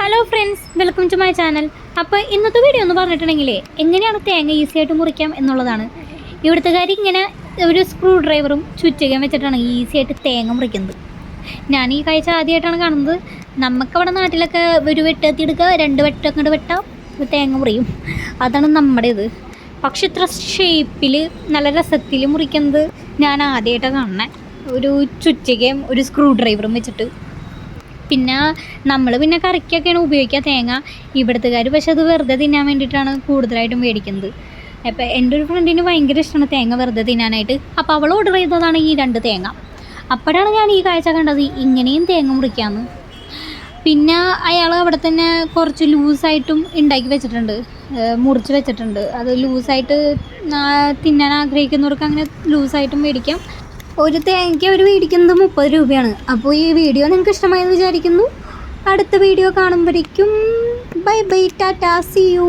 Hello friends, welcome to my channel. അപ്പോൾ ഇന്നത്തെ video എന്ന് പറഞ്ഞിട്ടുണ്ടെങ്കിൽ എങ്ങനെയാണ് തേങ്ങ ഈസി ആയിട്ട് മുറിക്കാം എന്നുള്ളതാണ്. ഇവിടുത്തെ കാര്യം ഇങ്ങനെ ഒരു സ്ക്രൂ ഡ്രൈവറും ചുറ്റികയും വെച്ചിട്ടാണ് ഈസി ആയിട്ട് തേങ്ങ മുറിക്കുന്നത്. ഞാൻ ഈ കാഴ്ച ആദ്യമായിട്ടാണ് കാണുന്നത്. നമുക്കവിടെ നാട്ടിലൊക്കെ ഒരു വെട്ടെത്തിയെടുക്കുക, രണ്ട് വെട്ടങ്ങോട്ട് വെട്ടാം, തേങ്ങ മുറിയും. അതാണ് നമ്മുടെ ഇത്. പക്ഷെ ഇത്ര ഷേപ്പിൽ നല്ല രസത്തിൽ മുറിക്കുന്നത് ഞാൻ ആദ്യമായിട്ടാണ് കാണുന്നത്. ഒരു ചുറ്റികയും ഒരു സ്ക്രൂ ഡ്രൈവറും വെച്ചിട്ട്. പിന്നെ നമ്മൾ കറിക്കൊക്കെയാണ് ഉപയോഗിക്കുക തേങ്ങ. ഇവിടുത്തുകാർ പക്ഷെ അത് വെറുതെ തിന്നാൻ വേണ്ടിയിട്ടാണ് കൂടുതലായിട്ടും മേടിക്കുന്നത്. അപ്പോൾ എൻ്റെ ഒരു ഫ്രണ്ടിന് ഭയങ്കര ഇഷ്ടമാണ് തേങ്ങ വെറുതെ തിന്നാനായിട്ട്. അപ്പോൾ അവൾ ഓർഡർ ചെയ്തതാണ് ഈ 2 തേങ്ങ. അപ്പോഴാണ് ഞാൻ ഈ കാഴ്ച കണ്ടത്, ഇങ്ങനെയും തേങ്ങ മുറിക്കാമെന്ന്. പിന്നെ അയാൾ അവിടെ തന്നെ കുറച്ച് ലൂസായിട്ടും ഉണ്ടാക്കി വെച്ചിട്ടുണ്ട്, മുറിച്ച് വെച്ചിട്ടുണ്ട്. അത് ലൂസായിട്ട് തിന്നാൻ ആഗ്രഹിക്കുന്നവർക്ക് അങ്ങനെ ലൂസായിട്ടും മേടിക്കാം. ഒരു തേങ്ങയ്ക്ക് അവർ മേടിക്കുന്നത് 30 രൂപയാണ്. അപ്പോൾ ഈ വീഡിയോ നിങ്ങൾക്ക് ഇഷ്ടമായെന്ന് വിചാരിക്കുന്നു. അടുത്ത വീഡിയോ കാണുമ്പോഴേക്കും bye bye, tata, see U.